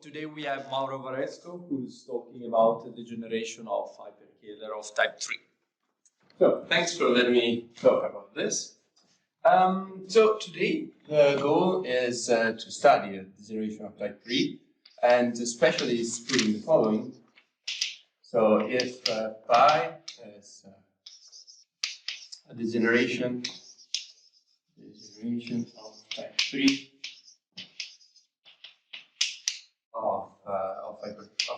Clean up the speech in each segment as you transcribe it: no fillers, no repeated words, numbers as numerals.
today we have Mauro Varesco, who's talking about the degeneration of hyperkähler of type 3. So, thanks for letting me talk about this. So today the goal is to study a degeneration of type 3, and especially is proving the following. So if pi is a degeneration of type 3 of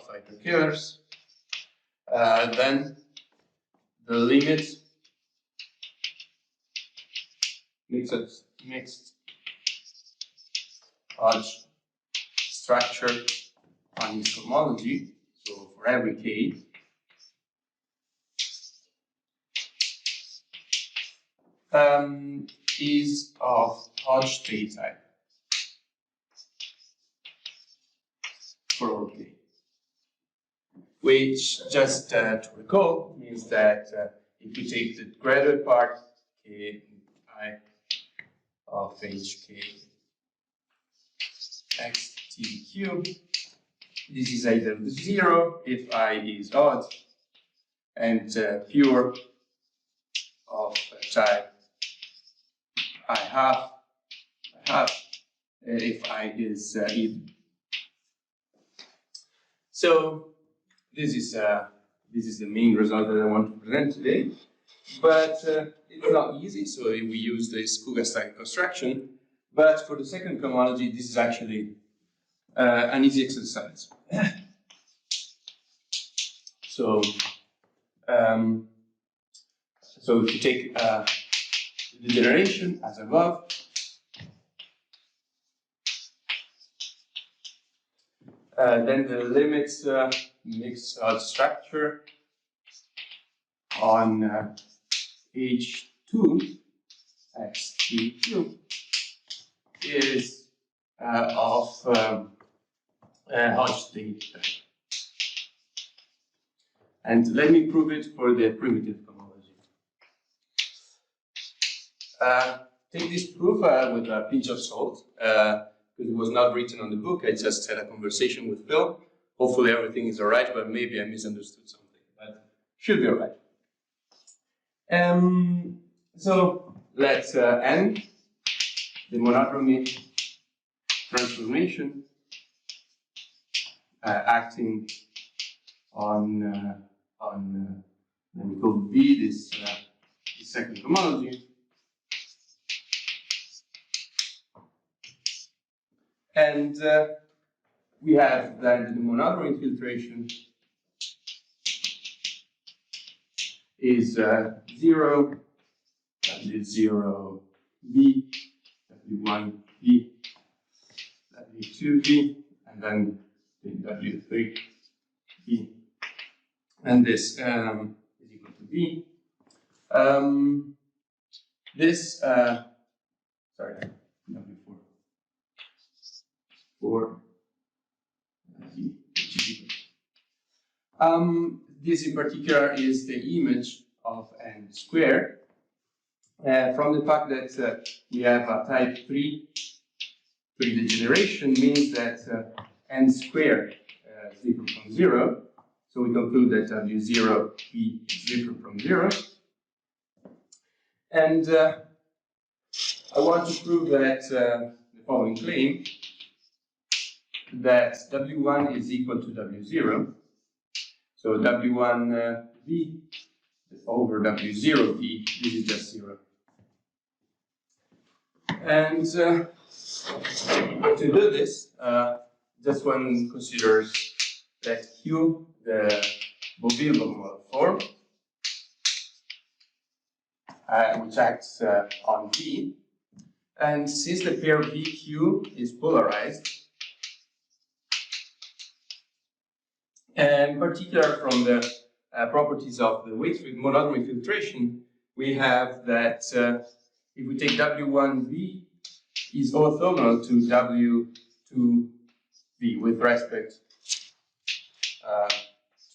hyperkählers, then the limit mixed Hodge structure on this homology, so for every k, is of Hodge state type for all k, which, just to recall, means that if we take the graduate part, k I of hk x t cubed, this is either 0 if I is odd, and pure of type I half if I is even. So this is the main result that I want to present today, but it's not easy, so we use this Kuga-style construction. But for the second cohomology, this is actually an easy exercise. So if you take the degeneration as above, then the limits mix structure on H2 xt cubed is of Hodge state. And let me prove it for the primitive cohomology. Take this proof with a pinch of salt, because it was not written on the book. I just had a conversation with Phil. Hopefully everything is all right, but maybe I misunderstood something. But should be all right. So let's end the monodromy transformation acting on let me call V this second homology, and we have then the monodromy infiltration is 0, W0 V, W1 V, W2 V, and then W3 V. And this is equal to V. Sorry, W4. 4 V, which is equal. This in particular is the image of n squared from the fact that we have a type 3 degeneration means that n squared is different from 0. So we conclude that W0 V is different from 0. And I want to prove that the following claim, that W1 is equal to W0. So W1 V over W0 V, this is just 0. And to do this, just one considers that Q, the Boville form, which acts on V, and since the pair VQ is polarized, and in particular from the properties of the weight monodromy filtration, we have that if we take W1V is orthogonal to W2V with respect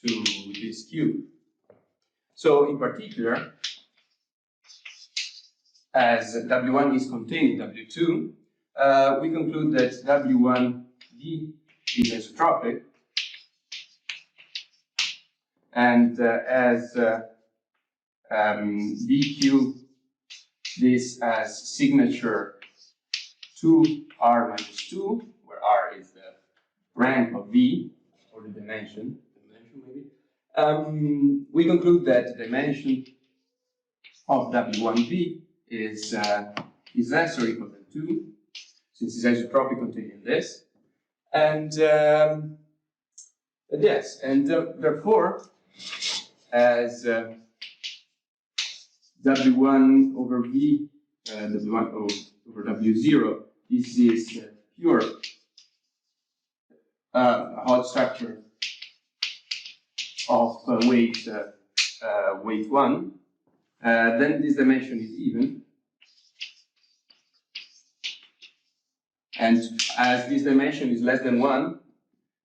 to this cube. So in particular, as W1 is contained in W2, we conclude that W1V is isotropic, and as VQ, this as signature 2R minus 2, where R is the rank of V, or the dimension maybe, we conclude that the dimension of W1V is less or equal than 2, since it's isotropic containing this. And yes, and therefore, as W1 over V, W1 over W0, this is pure Hot structure of weight 1, then this dimension is even. And as this dimension is less than 1,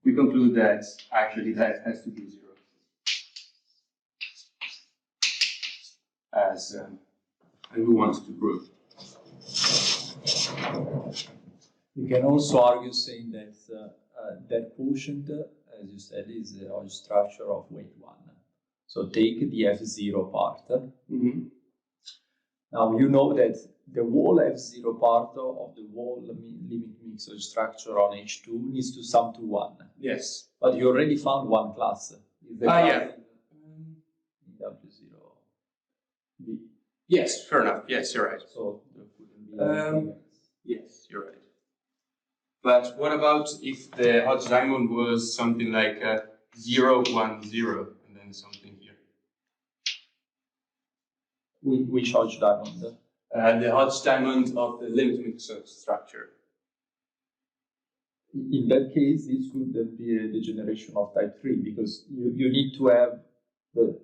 we conclude that actually that has to be 0. As and we want to prove. You can also argue saying that that quotient, as you said, is the Hodge structure of weight 1. So take the F0 part. Mm-hmm. Now you know that the whole F0 part of the whole limit mix Hodge structure on H2 needs to sum to 1. Yes. But you already found one class. Yeah. W0. V. Yes, fair enough. Yes, you're right. So there couldn't be anything else. Yes, you're right. But what about if the Hodge diamond was something like 0, 1, 0, and then something here? Which Hodge diamond? The Hodge diamond of the limit mix structure. In that case, this would then be a degeneration of type 3, because you need to have the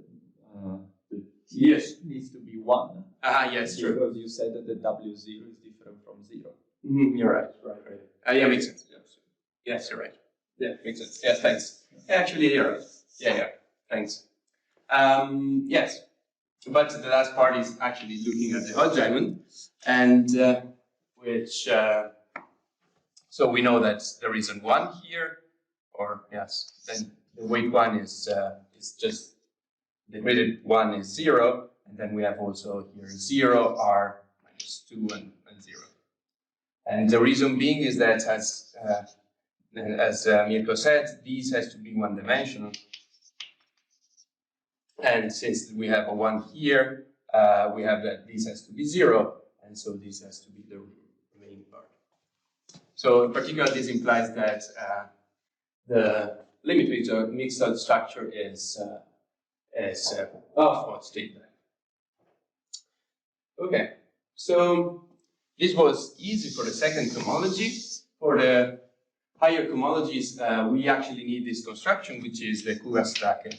Yes. needs to be 1. Yes, true. Because you said that the W0 is different from 0. Mm-hmm. You're right. Yeah, makes sense. Yes, you're right. Yeah, makes sense. Yeah, thanks. Actually, you're right. Yeah, thanks. Yes, but the last part is actually looking at the Hodge diamond, and which so we know that there is a 1 here, or yes, then the weight 1 is just the weighted 1 is 0, and then we have also here 0, R minus 2, and 0. And the reason being is that, as Mirko said, these has to be one-dimensional. And since we have a 1 here, we have that this has to be 0, and so this has to be the remaining part. So in particular, this implies that the limit mixed structure is of state type. Okay, so this was easy for the second cohomology. For the higher cohomologies, we actually need this construction, which is the Kuga-Stracke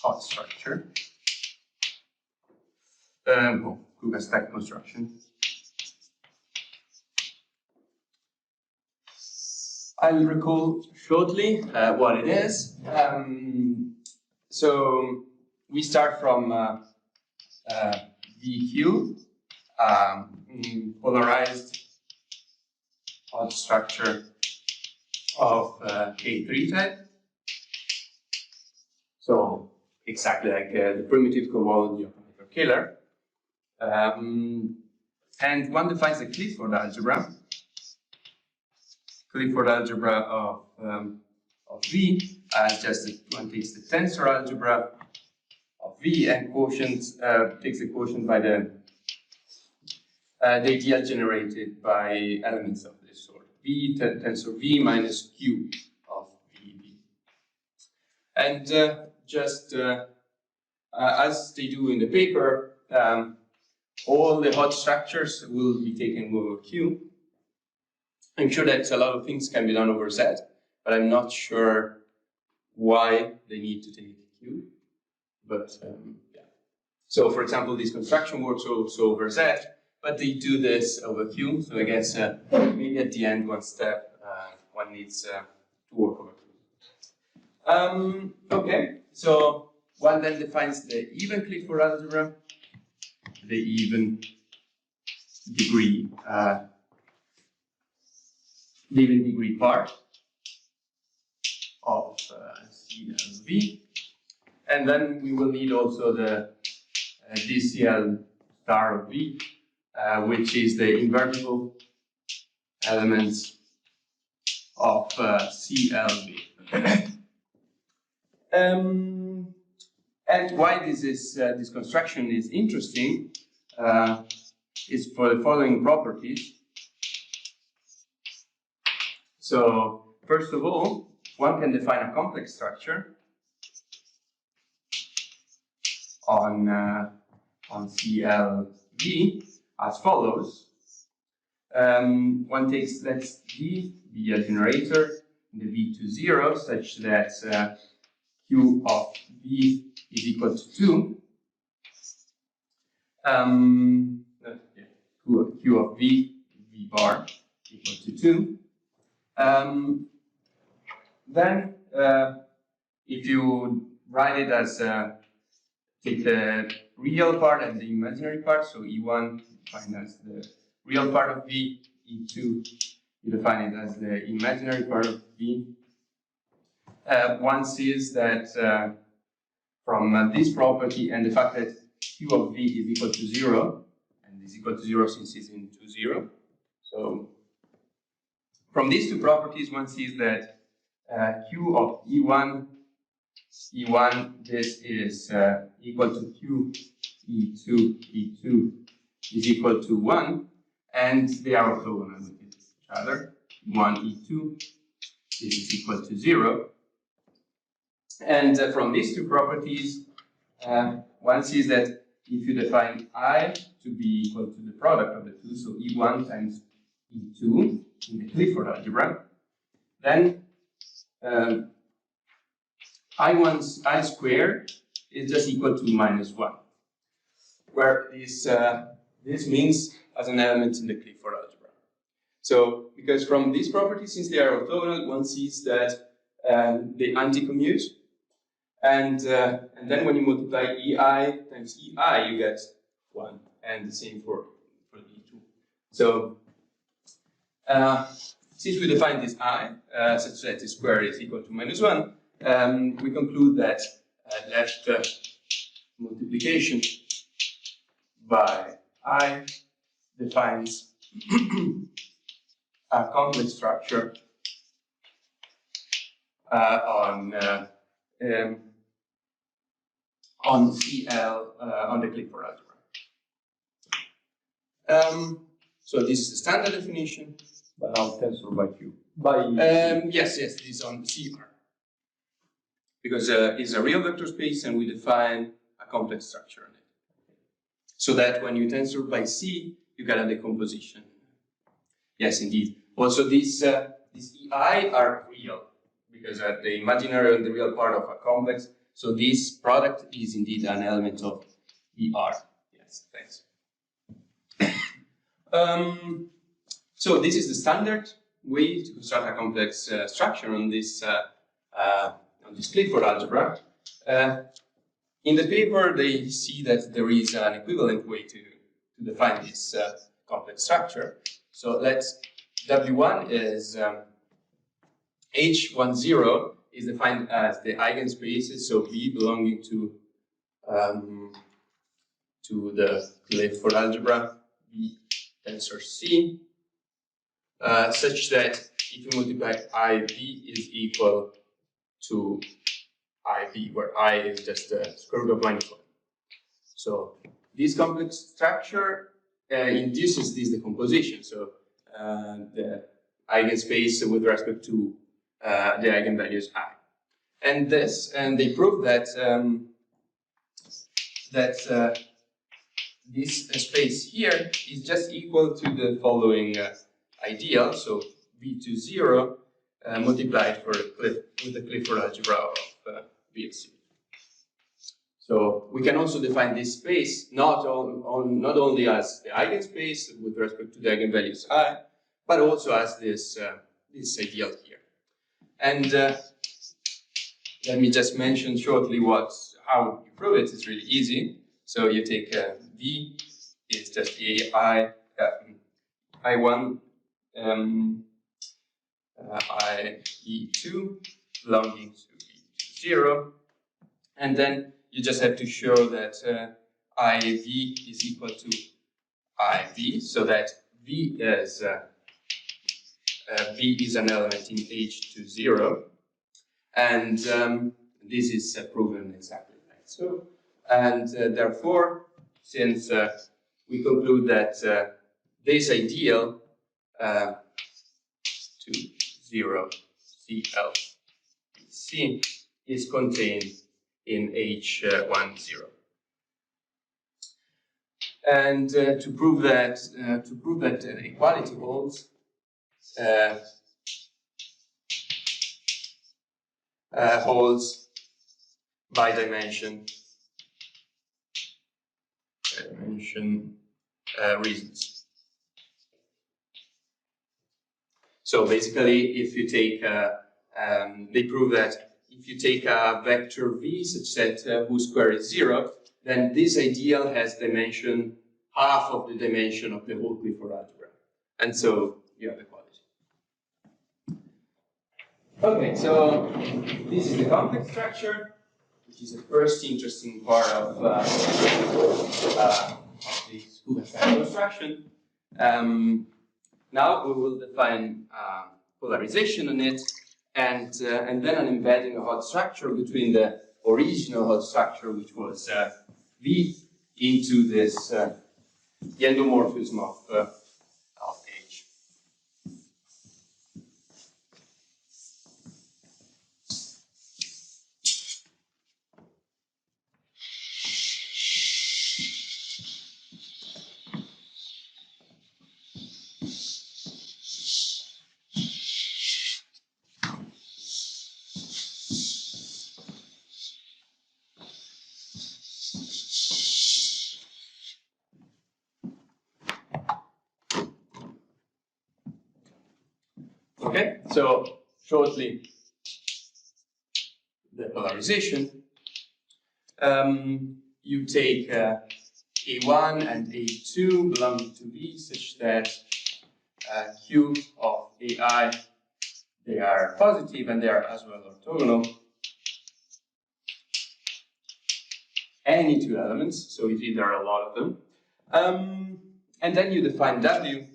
hot structure. Kuga-Stracke construction. I'll recall shortly what it is. So we start from VQ, polarized hot structure of K3 type. So exactly like the primitive cohomology of a hyperkähler. And one defines a Clifford algebra. Clifford algebra of V as just one takes the tensor algebra of V and quotient takes the quotient by the ideal generated by elements of this sort. V tensor V minus Q of VV. And just as they do in the paper, all the hot structures will be taken over Q. I'm sure that a lot of things can be done over Z, but I'm not sure why they need to take Q. But yeah. So for example, this construction works also over Z, but they do this over Q. So I guess maybe at the end, one step, one needs to work over Q. Okay, so one then defines the even Clifford algebra, the even degree leading degree part of CLV. And then we will need also the DCL star of V, which is the invertible elements of CLV. And why this construction is interesting is for the following properties. So, first of all, one can define a complex structure on CLV as follows. One takes, let's V be a generator in the V to 0 such that Q of V is equal to 2. Q of V bar equal to 2. Then, if you write it as take the real part and the imaginary part, so E1 defined as the real part of V, E2 you define it as the imaginary part of V. One sees that from this property and the fact that Q of V is equal to 0, and is equal to 0 since it's in 2, 0. So from these two properties, one sees that Q of E1, this is equal to Q E2 is equal to 1, and they are orthogonal with each other. 1 E2 this is equal to 0. And from these two properties, one sees that if you define I to be equal to the product of the two, so E1 times E2 in the Clifford algebra, then I squared is just equal to -1, where this means as an element in the Clifford algebra. So, because from these properties, since they are orthogonal, one sees that they anti-commute, and then when you multiply EI times EI, you get 1, and the same for E2. So, since we define this I such that the square is equal to -1, we conclude that left multiplication by I defines a complex structure on CL on the Clifford algebra. So this is the standard definition. But now tensor by Q. Yes, this is on CR. Because it's a real vector space and we define a complex structure on it. So that when you tensor by C, you get a decomposition. Yes, indeed. Also, these EI are real, because the imaginary and the real part of a complex. So this product is indeed an element of ER. Yes, thanks. So this is the standard way to construct a complex structure on this Clifford algebra. In the paper, they see that there is an equivalent way to define this complex structure. So let's W1 is H10 is defined as the eigenspaces, so V belonging to the Clifford algebra, V tensor C, such that if you multiply IV is equal to IV, where I is just the square root of -1. So this complex structure induces this decomposition. So the eigenspace with respect to the eigenvalues I. And they prove that this space here is just equal to the following ideal. So V to 0 multiplied with the Clifford algebra of VLC. So we can also define this space not only as the eigenspace with respect to the eigenvalues I, but also as this ideal here. And let me just mention shortly how you prove it. It's really easy. So you take V, it's just the I1 IE2 belonging to E0, and then you just have to show that IV is equal to IV, so that V is an element in H20, and this is proven exactly like so. And therefore, since we conclude that this ideal to 0 CLC is contained in H10. And to prove that equality holds, holds by dimension reasons. So basically, if you take, they prove that if you take a vector v such that whose square is 0, then this ideal has dimension half of the dimension of the whole Clifford algebra, and so you have equality. Okay, so this is the complex structure, which is the first interesting part of the Kuga construction. Now we will define polarization on it, and then an embedding of hot structure between the original hot structure, which was V, into this the endomorphism of H. Okay, so shortly, the polarization. You take A1 and A2 belonging to V such that Q of AI, they are positive and they are as well orthogonal. Any two elements, so indeed there are a lot of them. And then you define W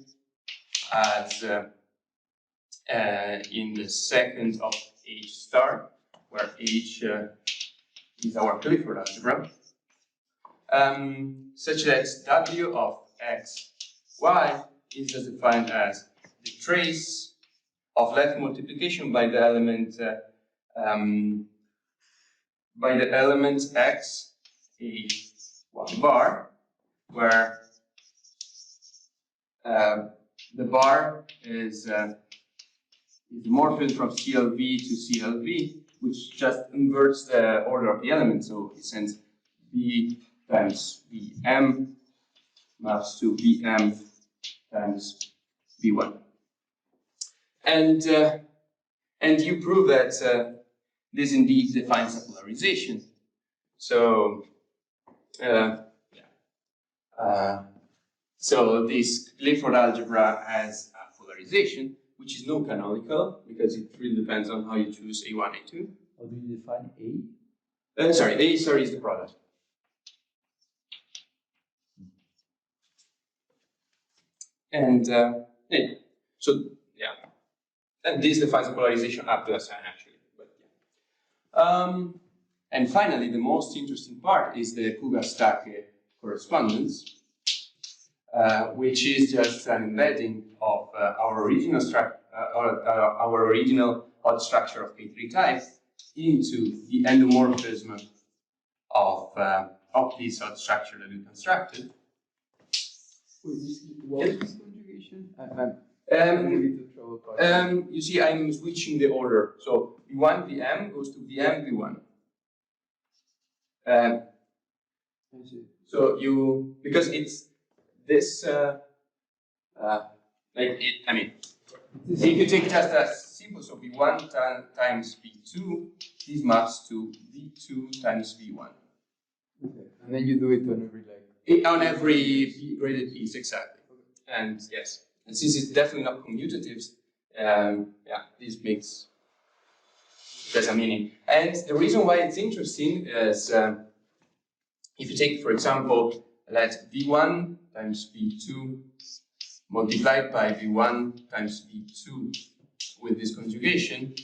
as in the second of H star, where H is our Clifford algebra, such that W of X, Y is just defined as the trace of left multiplication by the element X, A1 bar, where the bar is the morphism from CLV to CLV, which just inverts the order of the element. So it sends V times Vm maps to Vm times V1. And you prove that this indeed defines a polarization. So so this Clifford algebra has a polarization, which is non-canonical, because it really depends on how you choose A1, A2. How do you define A? A is the product. And yeah. So yeah, and this defines the polarization up to a sign actually. But yeah. And finally, the most interesting part is the Kuga-Stake correspondence, which is just an embedding of our original odd structure of K3 type into the endomorphism of this odd structure that we constructed. What is this conjugation? You see, I'm switching the order. So V1 Vm goes to Vm V1. So you, because it's this like it. I mean, if you take just a simple, so V1 times V2, this maps to V2 times V1. Okay. And then you do it on every graded piece, exactly. And yes, and since it's definitely not commutatives, yeah, this makes there's a meaning. And the reason why it's interesting is if you take, for example, let v1 times v2 multiplied by v1 times v2 with this conjugation,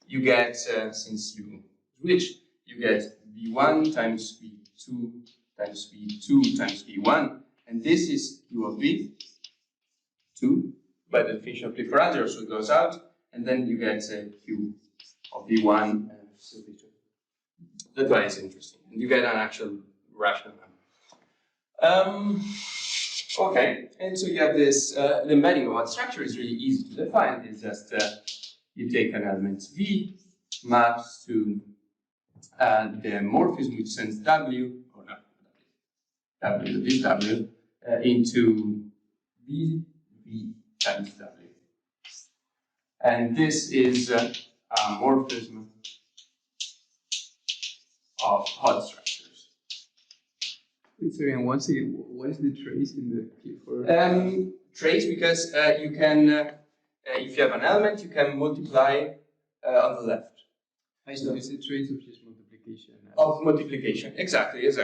you get, since you switch, you get v1 times v2 times v2 times v1, and this is q of v2 by the definition of Clifford algebra, so it goes out, and then you get q of v1 and v2. That's why it's interesting, and you get an actual rational number. Okay, and so you have this, the embedding of a structure is really easy to define. It's just you take an element v, maps to the morphism which sends w, or not w, this w, into v times w. And this is a morphism of hot structures. Wait, sorry, and once again, what is the trace in the Clifford? Trace because you can, if you have an element, you can multiply on the left. So it's a trace of just multiplication. Of multiplication, exactly. Yes,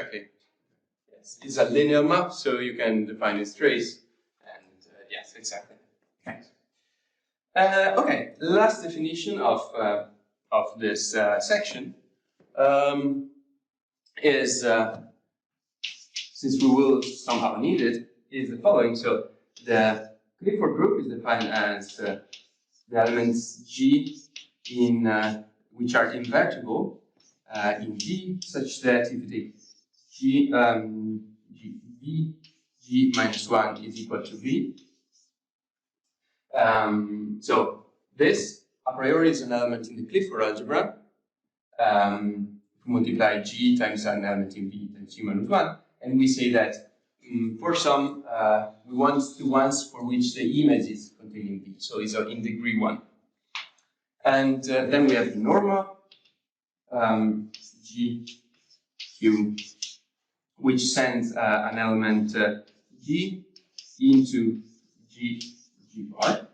it's a linear map, so you can define its trace, and yes, exactly. Thanks. Okay, last definition of this section is, since we will somehow need it, is the following. So the Clifford group is defined as the elements G in which are invertible in V, such that if you take G, G minus 1 is equal to V. So this a priori is an element in the Clifford algebra. If we multiply G times an element in V times G minus 1, and we say that for some, we want the ones for which the image is containing V, so it's in degree 1. And then we have the norma, G, Q, which sends an element G into G bar.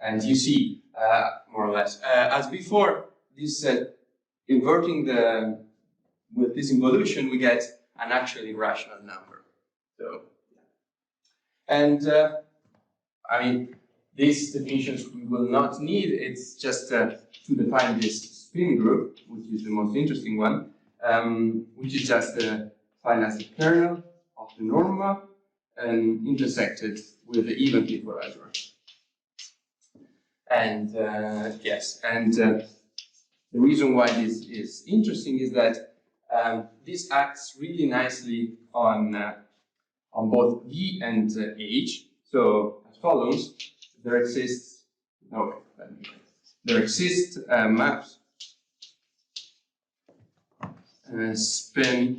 And you see, more or less, as before, this inverting with this involution, we get an actually rational number. So, and I mean, these definitions we will not need. It's just to define this spin group, which is the most interesting one, which is just defined as the kernel of the norma and intersected with the even Clifford algebra. And yes, and the reason why this is interesting is that this acts really nicely on both V and H. So as follows, there exists maps spin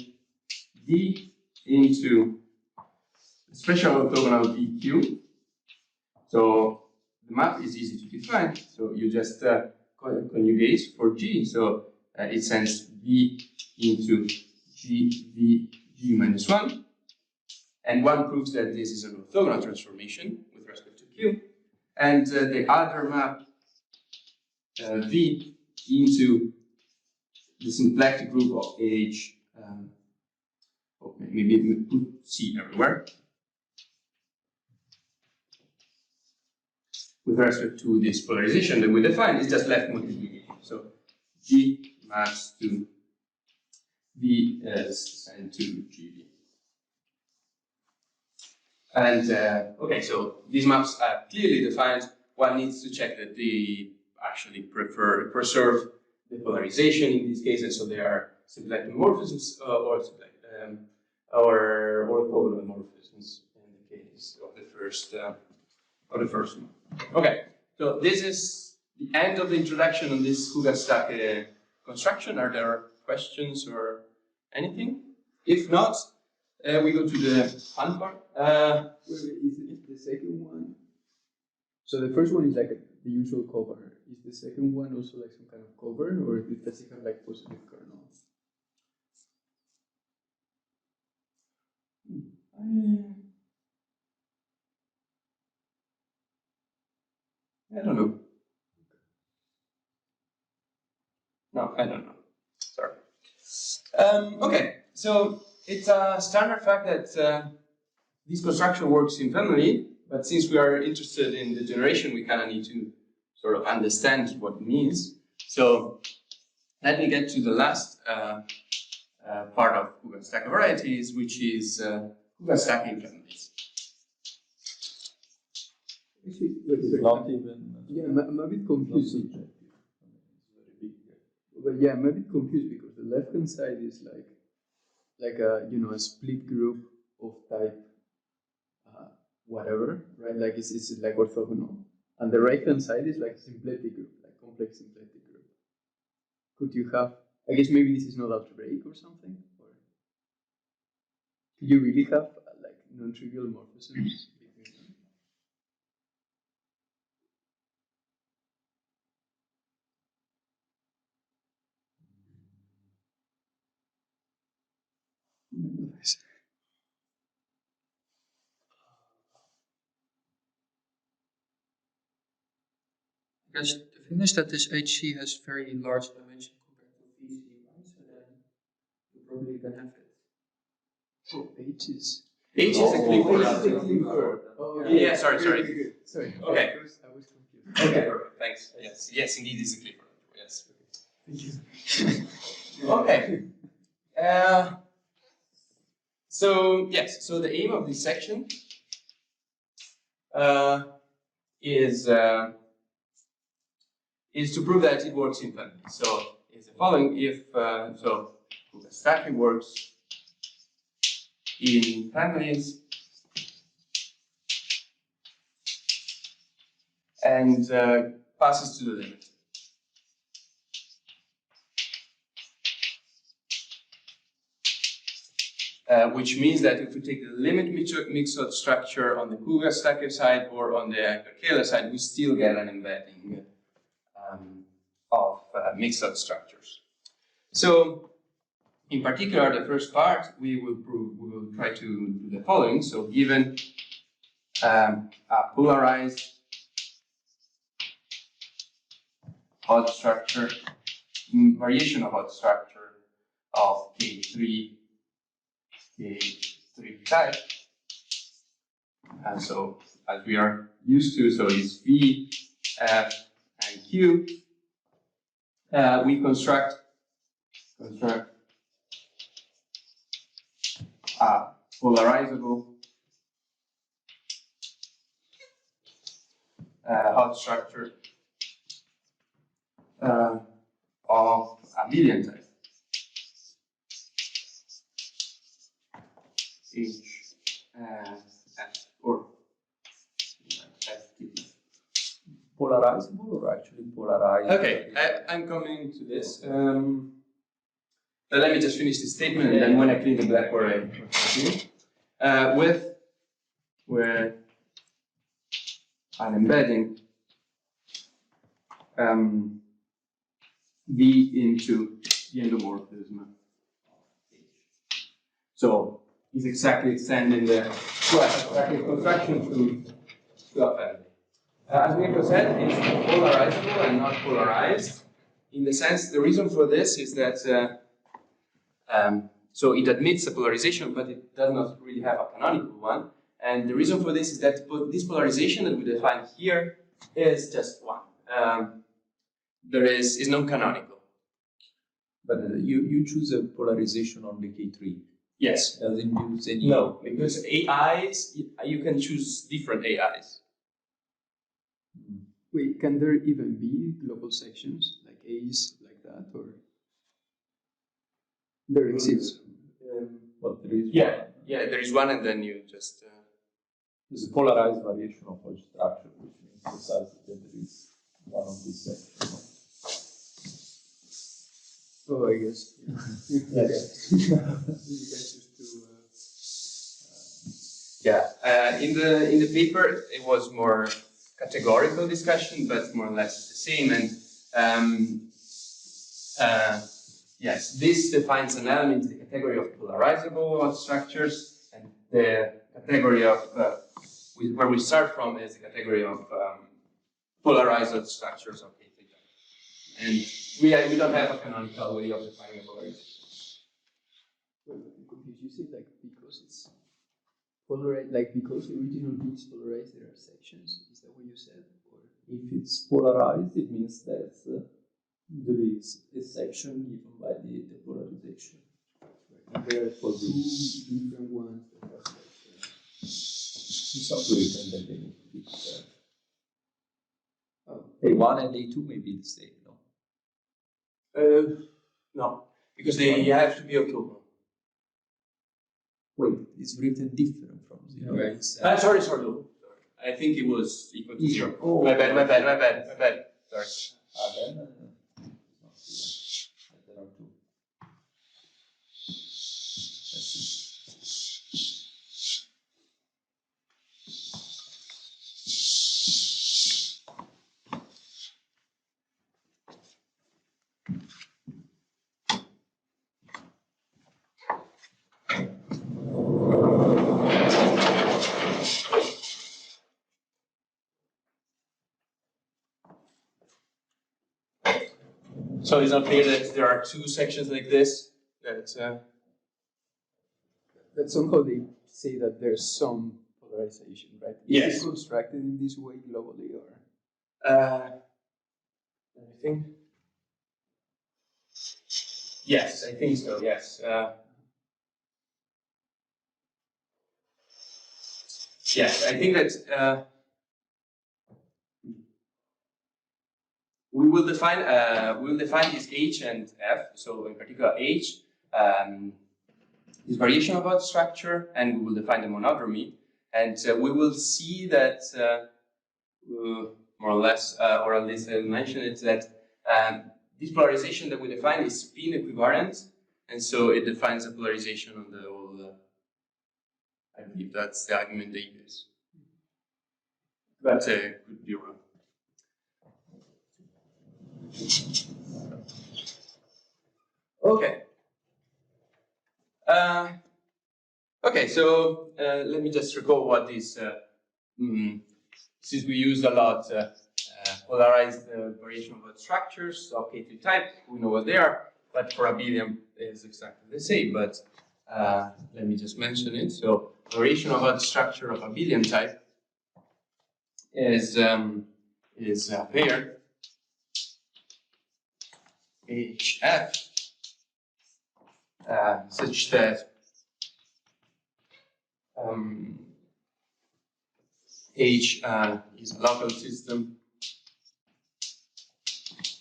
V into special orthogonal VQ. So the map is easy to define. So you just conjugate for G. So it sends V into G minus 1. And one proves that this is an orthogonal transformation with respect to Q. And the other map V into the symplectic group of H, maybe put C everywhere, with respect to this polarization that we define, is just left multiplication. So G maps to V and to GB. And okay, so these maps are clearly defined. One needs to check that they actually preserve the polarization in these cases, so they are symplectic morphisms or orthogonal morphisms in the case of the first one. Okay, so this is the end of the introduction on this Huga-Stake construction. Are there questions or anything? If not, we go to the fun part. Is the second one? So the first one is like the usual cover. Is the second one also like some kind of cover, or does it have like positive kernels? I don't know. No, I don't know. Sorry. Okay, so it's a standard fact that this construction works in family, but since we are interested in degeneration, we kind of need to sort of understand what it means. So let me get to the last part of Hugo stack varieties, which is Hugo stacking families. Actually, It's not even. yeah, I'm a bit confused. But yeah, I'm a bit confused because the left-hand side is like a a split group of type whatever, right? Like it's like orthogonal, and the right-hand side is like symplectic group, like complex symplectic group. Could you have? I guess maybe this is not algebraic or something, or could you really have like non-trivial morphisms between them? Because the thing is that this HC has very large dimension compared to VC, right? So then you probably can have it. Oh, H is. H is a Clifford. Oh, Yeah, sorry. Good. Sorry. Okay. I was confused. Okay, perfect. Thanks. Yes, indeed, it's a Clifford. Yes. Thank you. Okay. So yes, so the aim of this section is to prove that it works in family. So it's the following: if so, the stacking works in families and passes to the limit. Which means that if we take the limit mixed structure on the Cougar stacker side or on the Kerkela side, we still get an embedding of mixed structures. So, in particular, the first part we will try to do the following. So, given a polarized odd structure, variation of odd structure of K3 type, and so as we are used to, so it's V, F, and Q. We construct a polarizable hot structure of abelian type. H F or FT. Polarizable or actually polarized? Okay, I'm coming to this. Let me just finish this statement, and then when I clean the blackboard, I continue. With an embedding V into the endomorphism. So it's exactly extending the construction to a family. As Nico said, it's polarizable and not polarized. In the sense, the reason for this is that so it admits a polarization, but it does not really have a canonical one. And the reason for this is that this polarization that we define here is just one. There is non-canonical. But you choose a polarization on the K3. Yes. Doesn't use any. No, because AIs, you can choose different AIs. Wait, can there even be global sections like A's like that, or there exists? Well, there is Yeah, one. yeah, there is one, and then you just. There's a polarized variation of a structure, which means precisely that there is one of these sections. Oh, I guess. Yes. You guys used to. Yeah, in the paper it was more categorical discussion, but more or less the same. And yes, this defines an element in the category of polarizable structures, and the category of where we start from is the category of polarized structures of K3 type. And we don't have a canonical way of defining a polarization. Well, I'm confused. You say like because it's polarized, like because the original B is polarized, there are sections. Is that what you said? Or If it's polarized, it means that there is a section given by the polarization. and there are two different ones that have like, It's not written that they need to be prepared. oh, A1 and A2 may be the same, no? No, because they have to be orthogonal. Wait, it's written different from 0. Right. Sorry. I think it was equal to 0. Oh, My bad. Sorry. Then, it's not clear. There are two. Let's see. So it's not clear that there are two sections like this. That somehow they say that there's some polarization, right? Yes. Is it constructed in this way globally, or? let me think. Yes, I think so. Yes. Yes, I think that we will define this H and F. So in particular H, this variation about structure, and we will define the monodromy, and we will see that more or less, or at least I'll mention it, that this polarization that we define is spin equivariant, and so it defines the polarization on the whole. I believe that's the argument they use, but could be wrong. Okay. Okay, so let me just recall what this, since we use a lot polarized variation of structures of K2 type, we know what they are, but for abelian is exactly the same, but let me just mention it. So variation of a structure of abelian type is a pair HF such that H is a local system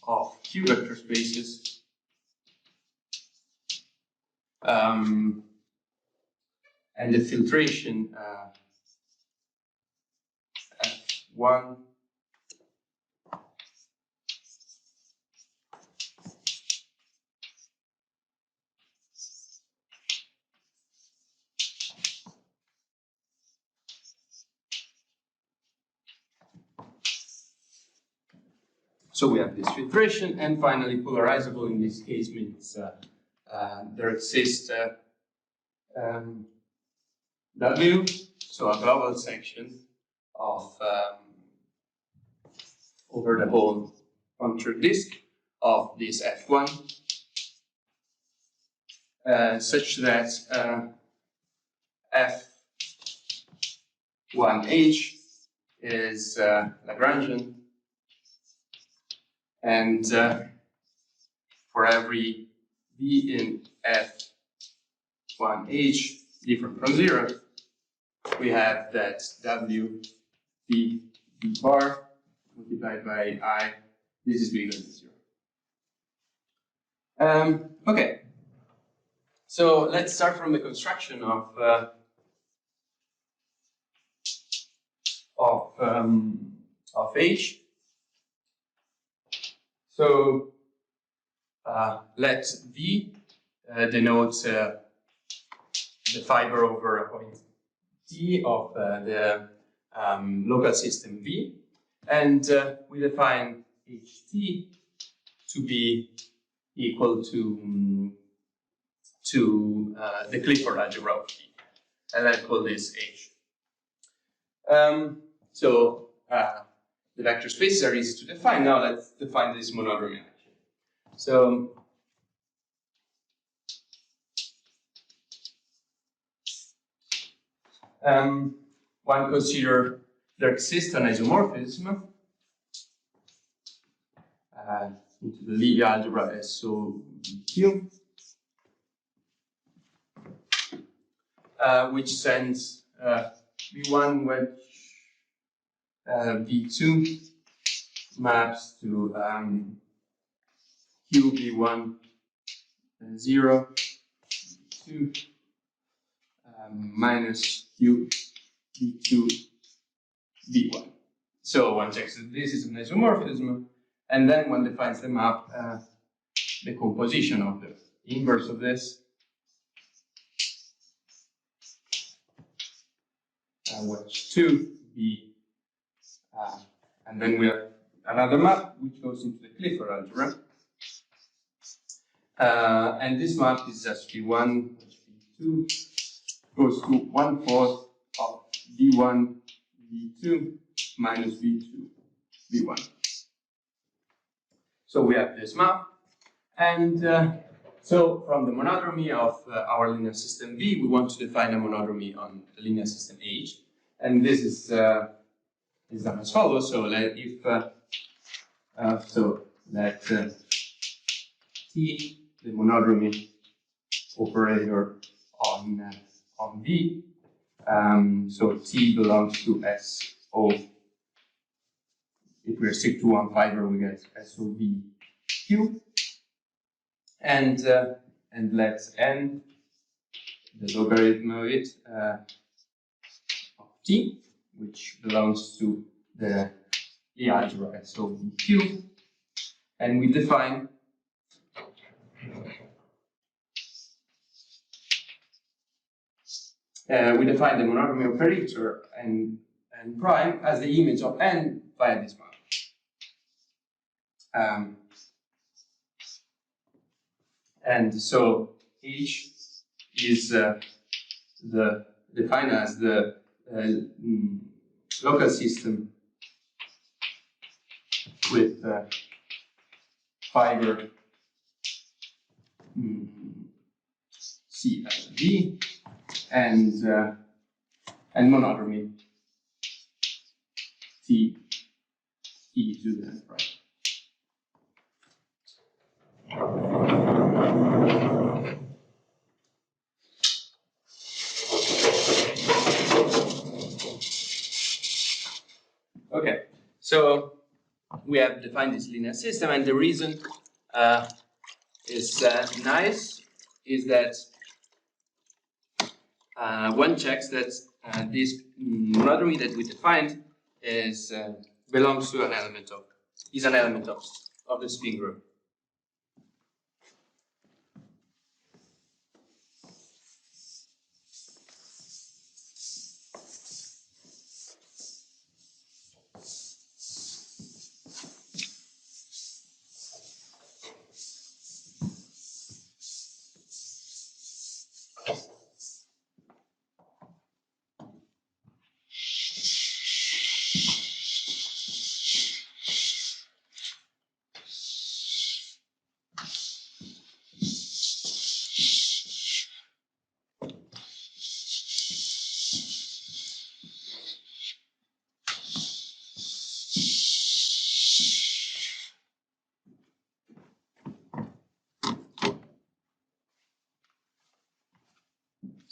of Q vector spaces, and the filtration F1 So we have this filtration, and finally polarizable in this case means there exists W, so a global section of over the whole punctured disk of this F1, such that F1H is Lagrangian, and for every V in F1H different from 0, we have that W V bar multiplied by I. This is bigger than 0. Okay, so let's start from the construction of H. So let V denote the fiber over a point T of the local system V, and we define HT to be equal to the Clifford algebra of V, and I call this H. So the vector spaces are easy to define. Now let's define this monodromy action. So one consider there exists an isomorphism into the Lie algebra SOVQ, which sends V1 which V2 maps to Q V1 0 V2 minus Q V2 V1. So one checks that this is an isomorphism, and then one defines the map, the composition of the inverse of this, which 2 be, and then we have another map which goes into the Clifford algebra. And this map is just V1, which V2 goes to 1/4 of V1, V2 minus V2, V1. So we have this map, and so from the monodromy of our linear system V, we want to define a monodromy on the linear system H, and this is done as follows. So let T, the monodromy operator on V, so T belongs to SO. If we stick to one fiber, we get SOVQ, and let N, the logarithm of it, of T, which belongs to the algebra SOVQ, and we define the monodromy operator and prime as the image of N via this map. And so H is defined as the local system with fiber C as V and monodromy T e to the n prime. Okay, so we have defined this linear system, and the reason is nice is that one checks that this monodromy that we defined is belongs to an element of the spin group.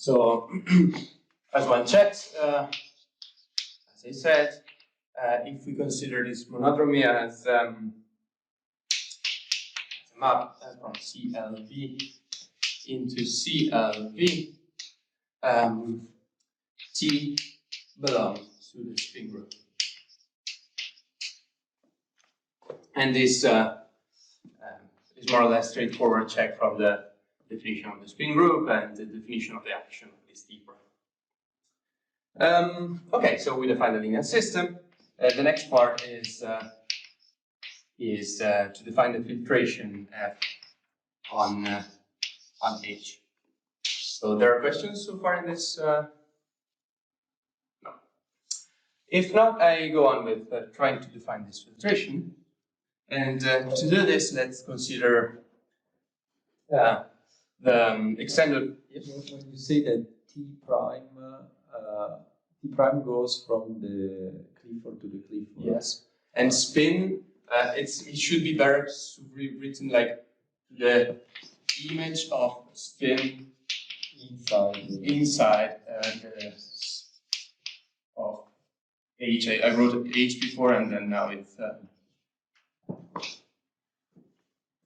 So, as one checks, as I said, if we consider this monodromy as a map from CLV into CLV, T belongs to the spin group. And this is more or less straightforward check from the definition of the spin group and the definition of the action of this T prime. Okay, so we define the linear system. The next part is to define the filtration F on H. So there are questions so far in this? No. If not, I go on with trying to define this filtration. And to do this, let's consider the extended. Yes? When you say that T prime goes from the Clifford to the Clifford. Yes. And spin, it should be better to be written like the image of spin inside of H. I wrote H before, and then now it's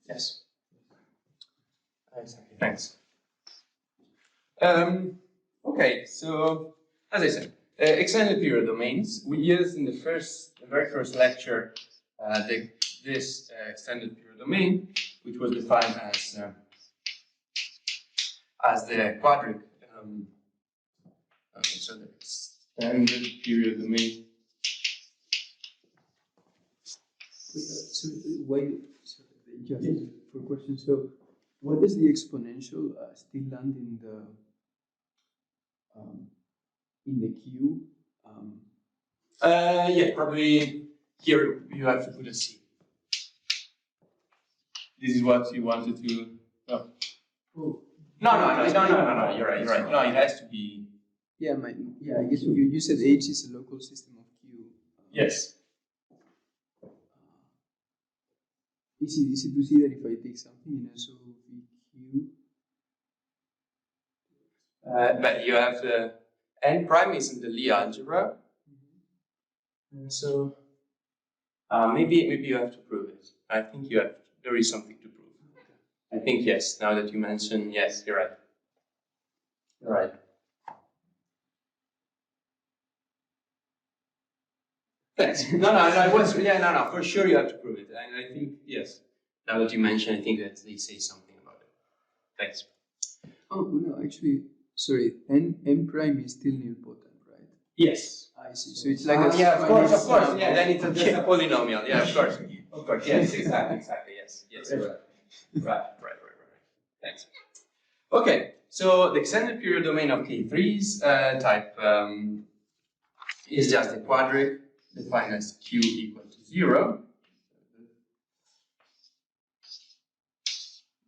yes. Exactly. Thanks. Okay. So as I said, extended period domains. We used in the very first lecture this extended period domain, which was defined as the quadric. Okay, so the extended period domain. Just for question. So, what does the exponential still land in the Q? Yeah, probably here you have to put a C. This is what you wanted to. No. Oh. No. You're right. No, it has to be. Yeah, I guess you said H is a local system of Q. Yes. Easy to see that if I take something in SO Q. But you have the n prime is in the Lie algebra. So maybe you have to prove it. I think there is something to prove. I think yes. Now that you mention, yes, you're right. You're right. Thanks. No. It was no. For sure, you have to prove it. And I think yes. Now that you mention, I think that they say something about it. Thanks. Oh no, actually, sorry. N prime is still nilpotent, right? Yes. I see. So it's like a of course. Yeah, then it's a polynomial. Yeah, of course. Yes, exactly. Yes. Right. Thanks. Okay, so the extended period domain of K3's type is just a quadric defined as Q equal to 0.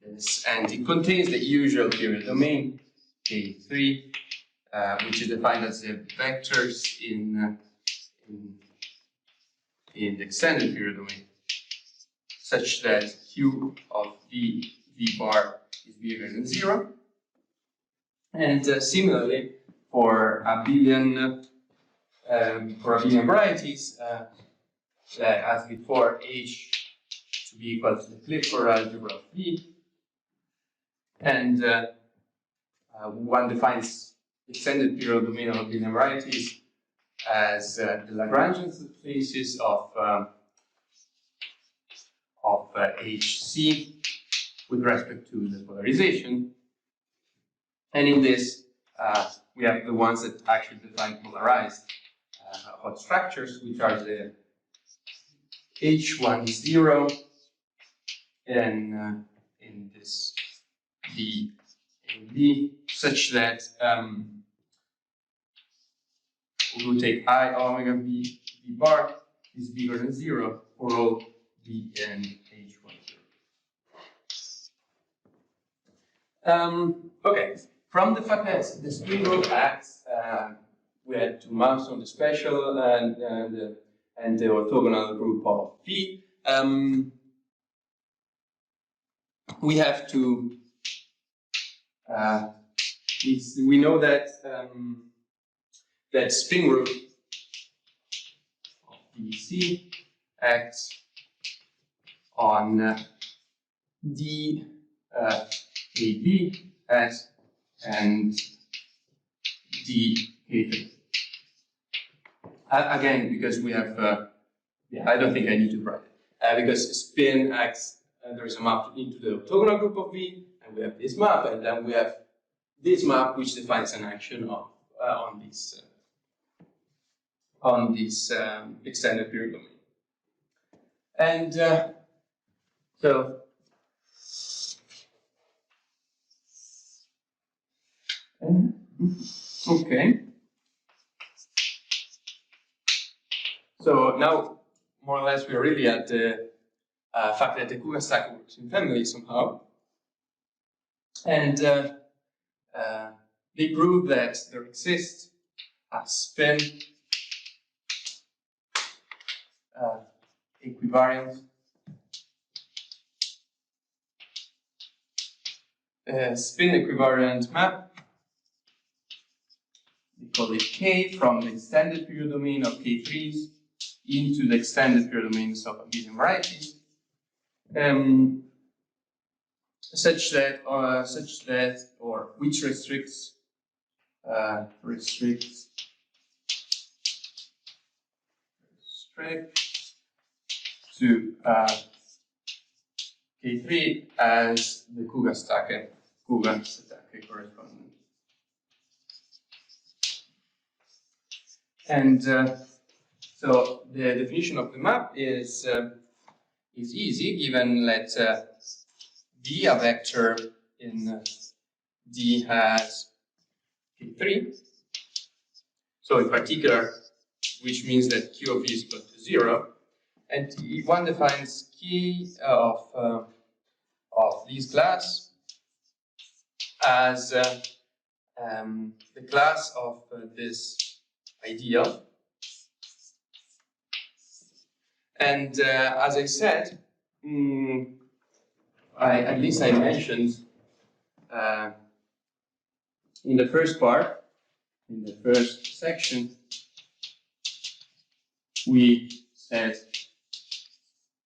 Yes, and it contains the usual period domain K3, which is defined as the vectors in the extended period domain, such that Q of V bar is bigger than 0. And similarly, for abelian varieties, as before, H to be equal to the Clifford algebra of V, and one defines extended period domain of abelian varieties as the Lagrangian subspaces of HC with respect to the polarization. And in this, we have the ones that actually define polarized hot structures, which are the H10 and in this D and B, such that we will take I omega V bar is bigger than 0 for all B and H10. Okay. From the fact that the spin group acts, we had to mouse on the special and the orthogonal group of V. We have to. We know that that spin group of VC acts on D AB as and D K3. Again, because we have, I don't think I need to write it. Because spin acts, there is a map into the orthogonal group of V, and we have this map, and then we have this map which defines an action of on this extended period domain. And so. Okay. So now, more or less, we're really at the fact that the Cougar stack works in family somehow. And they prove that there exists a spin equivariant map. We call it K from the extended period domain of K3s into the extended period domains of abelian varieties, such that or which restricts to K3 as the Cougar stack correspondent. And so the definition of the map is easy, given that D, a vector in D has K3. So in particular, which means that Q of V is equal to 0. And if one defines K of this class as the class of this ideal. And as I said, at least I mentioned in the first part, in the first section, we said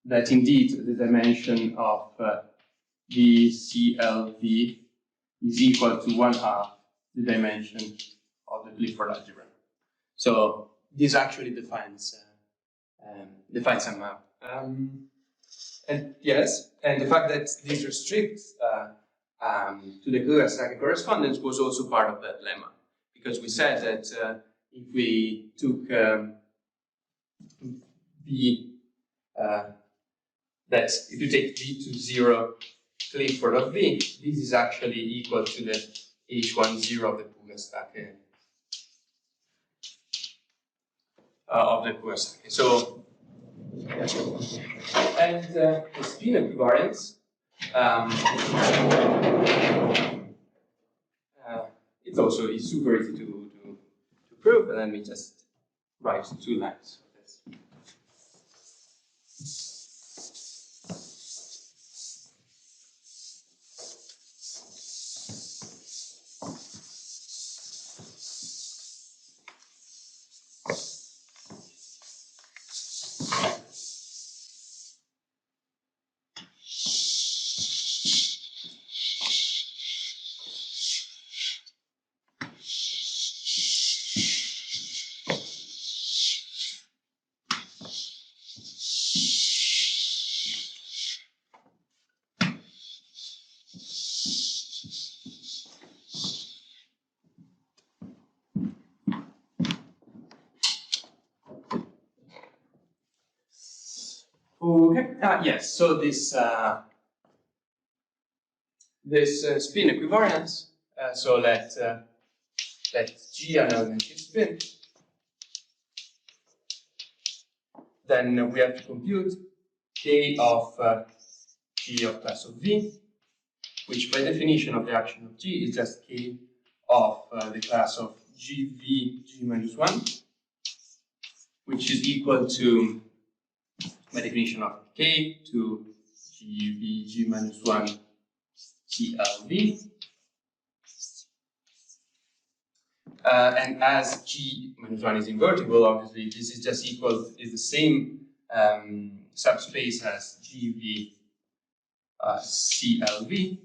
that indeed the dimension of the CLV is equal to 1/2 the dimension of the Clifford algebra. So this actually defines a map. And yes, and the fact that this restricts to the Cougar stack correspondence was also part of that lemma, because we said that if we took that if you take V to 0 Clifford of V, this is actually equal to the H10 of the Cougar stack So, and the spin equivariance, it's super easy to prove, and let me just write 2 lines of this. Okay. Yes. So this spin equivariance. So let G an augmented spin. Then we have to compute K of G of class of V, which by definition of the action of G is just K of the class of GV G minus 1, which is equal to, by definition of K, to GV G minus 1 CLV. And as G minus 1 is invertible, obviously this is just is the same subspace as GV CLV.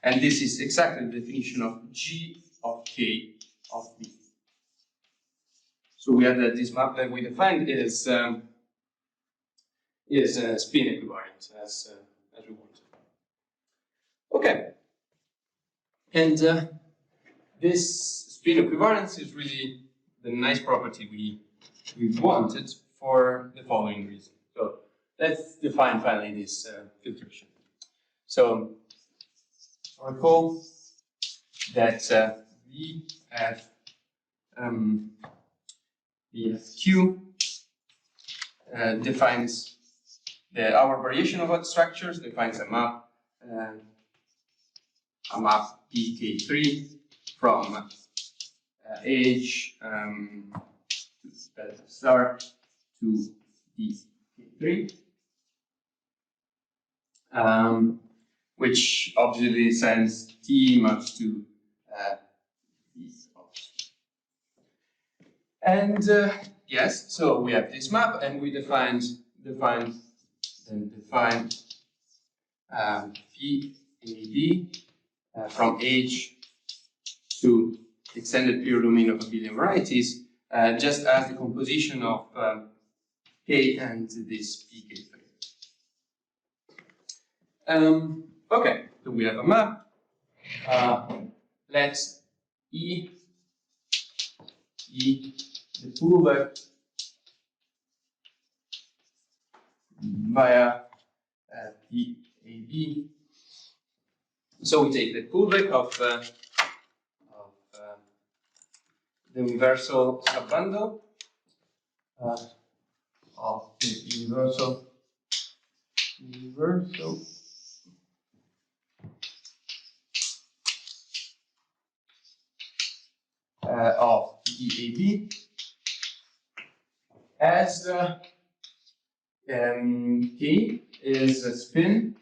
And this is exactly the definition of G of K of V. So we have that this map that we defined is spin equivariant as we want. Okay. And this spin equivariance is really the nice property we wanted for the following reason. So let's define finally this filtration. So recall that we have the Q defines our variation of odd structures, defines a map pk3 from H delta star to dk3, which obviously sends T maps to these options. And yes, so we have this map, and we define VAB from H to extended period domain of abelian varieties, just as the composition of K and this pk3. Okay, so we have a map. Let's E the pullback via PAB. So we take the pullback of the universal subbundle of the universal of DAB as K is a spin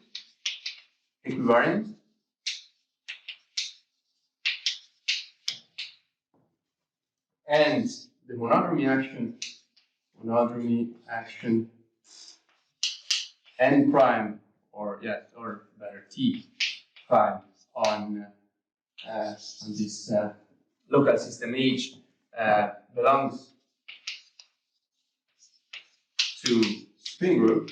equivariant and the monodromy action n prime, or better T prime on this local system H belongs to spin group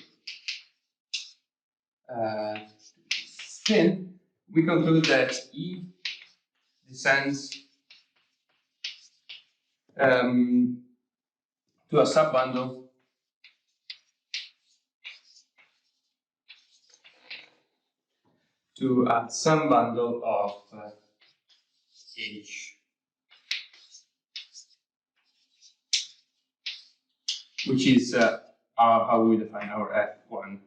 spin, we conclude that E descends to a subbundle of H, which is how we define our F1.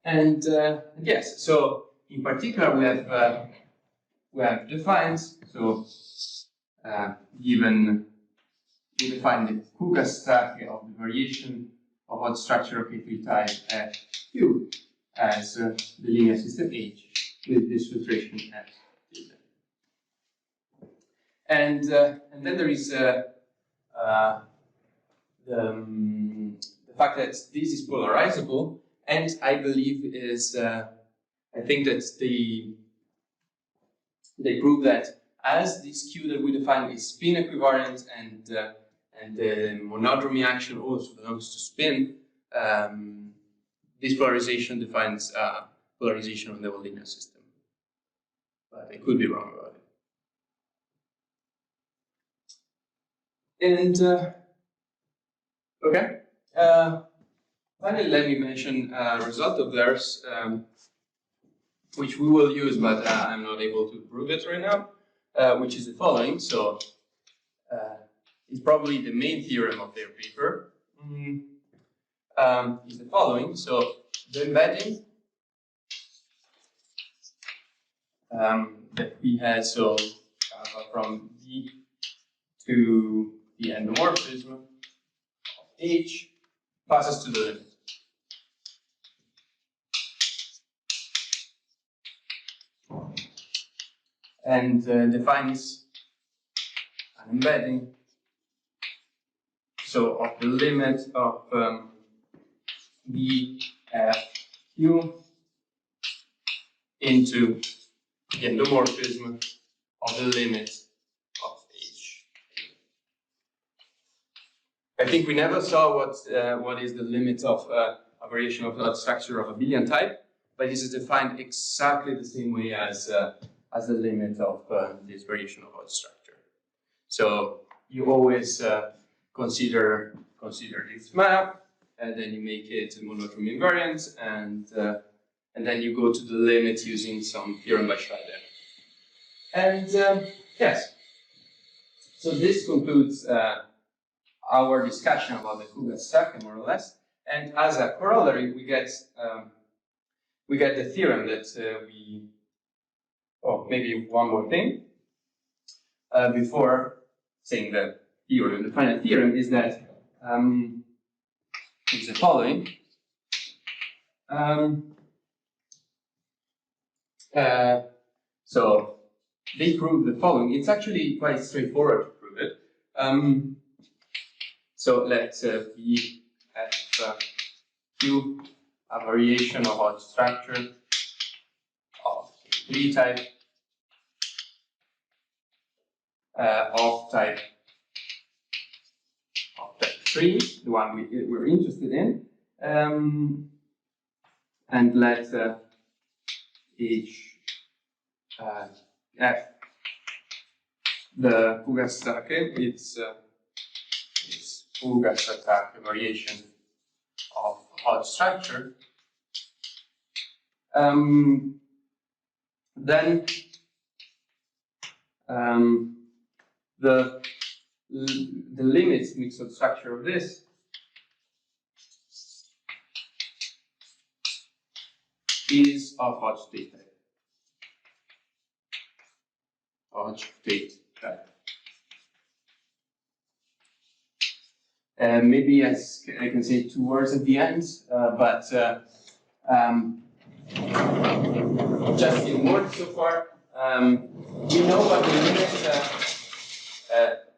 And yes, so in particular we have defined, so given we define the Kuka stack of the variation of odd structure of K3 type Q as the linear system H with this filtration F tilde. And then there is the fact that this is polarizable, and I believe is I think that they prove that as this Q that we define is spin equivariant and the monodromy action also belongs to spin, this polarization defines polarization of the whole linear system. But I could be wrong about it. And okay. Finally, let me mention a result of theirs, which we will use, but I'm not able to prove it right now, which is the following. So it's probably the main theorem of their paper. Is the following. So the embedding that we had, so from D to the endomorphism of H passes to the limit. And defines an embedding, so of the limit of B F Q into the endomorphism of the limit of H. I think we never saw what is the limit of a variation of the structure of abelian type, but this is defined exactly the same way as the limit of this variation of odd structure. So you always consider this map, and then you make it monodromy invariant, and then you go to the limit using some theorem by Schreiber. And yes, So this concludes our discussion about the Cougat structure, more or less. And as a corollary, we get the theorem that oh, maybe one more thing before saying the theorem. The final theorem is that it's the following. So they prove the following. It's actually quite straightforward to prove it. So let V F Q a variation of our structure of 3 type of type 3, the one we're interested in, and let H F the Cougat-Stake, it's Cougat-Stake variation of Hodge structure. Then the limit mixed structure of this is of Hodge state type. Hodge state type. Maybe I can say 2 words at the end, but just in words so far, we know what the limit,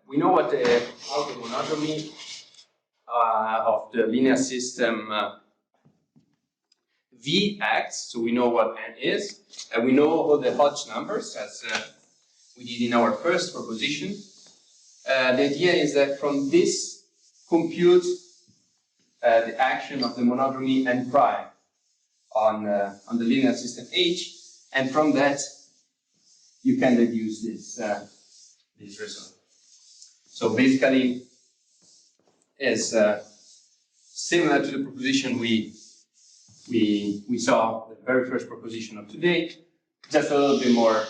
we know what the automonodromy of the linear system Vx, so we know what n is, and we know all the Hodge numbers as we did in our first proposition. The idea is that from this compute the action of the monodromy n prime on the linear system H, and from that you can deduce this this result. So basically, is similar to the proposition we saw, the very first proposition of today, just a little bit more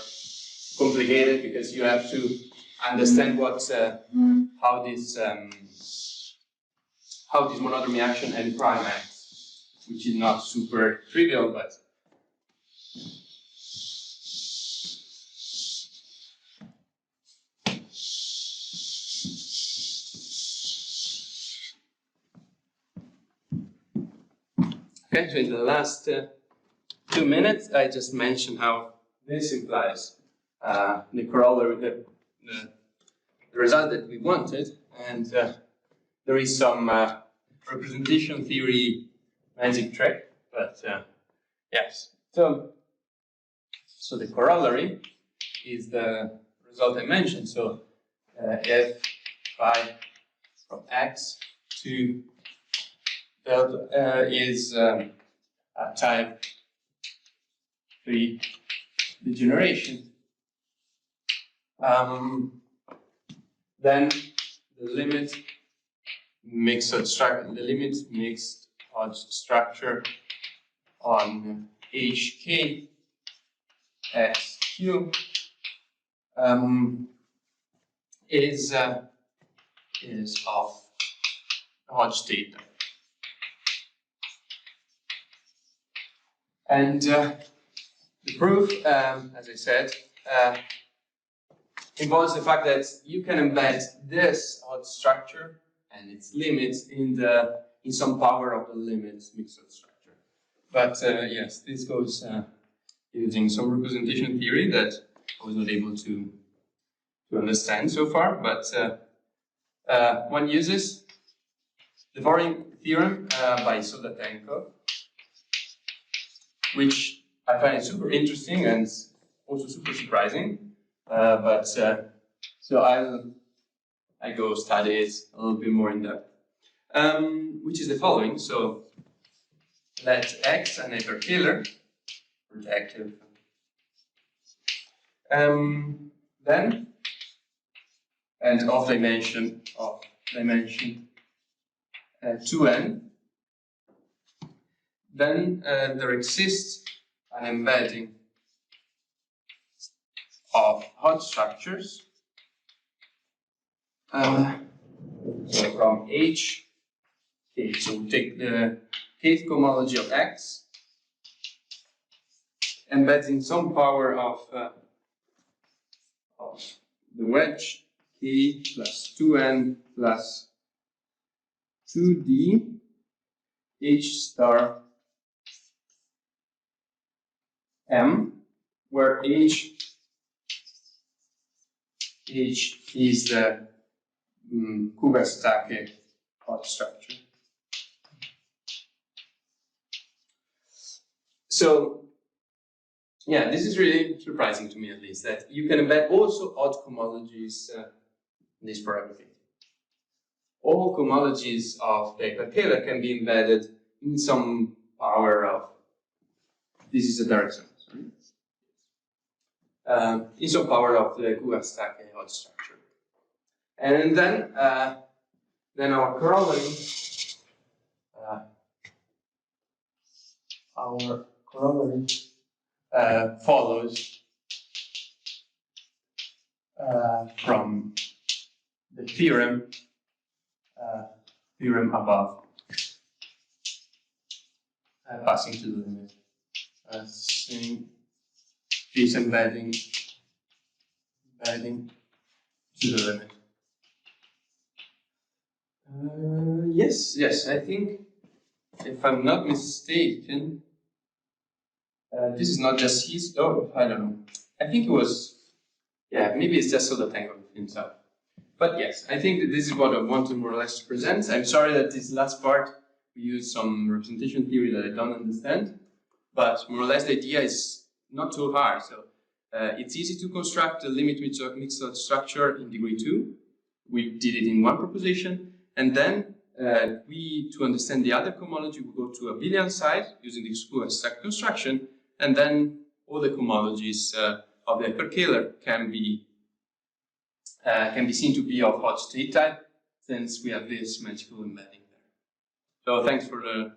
complicated because you have to understand what how this monodromy action n prime acts, which is not super trivial, but okay. So in the last 2 minutes, I just mentioned how this implies the corollary, the result that we wanted, and there is some representation theory magic trick, but yes. So the corollary is the result I mentioned. So if phi from x to delta is a type 3 degeneration, then the limit mixed Hodge structure on HK SQ is of Hodge theta. And the proof, as I said, involves the fact that you can embed this Hodge structure and its limits in some power of the limit mixed structure. But yes, this goes using some representation theory that I was not able to understand so far. But one uses the following theorem by Sodatenko, which I find super interesting and also super surprising. So I go study it a little bit more in depth, which is the following. So let X an hyperkiller projective. Then and of dimension 2n. Then there exists an embedding of Hodge structures So from H, okay, so we take the kth cohomology of X, embeds in some power of the wedge K plus 2n plus 2d H star M, where H is the Kuberstake hot structure. So, yeah, this is really surprising to me, at least, that you can embed also odd cohomologies in this paragraphy. All cohomologies of the hyperkähler can be embedded in some power of, this is a direct sum, sorry, in some power of the Kuberstake hot structure. And then our corollary, follows from the theorem above, passing to the limit, saying this embedding to the limit. Yes, I think, if I'm not mistaken, this is not just his, oh, I don't know. I think it was, yeah, maybe it's just Soldatenko himself. But yes, I think that this is what I wanted more or less to present. I'm sorry that this last part, we use some representation theory that I don't understand, but more or less the idea is not too hard. So it's easy to construct a limit mixed structure in degree 2. We did it in one proposition, and then to understand the other cohomology, we go to a abelian side using the stack construction, and then all the cohomologies of the hyperkähler can be seen to be of Hodge state type, since we have this magical embedding there. So thanks for the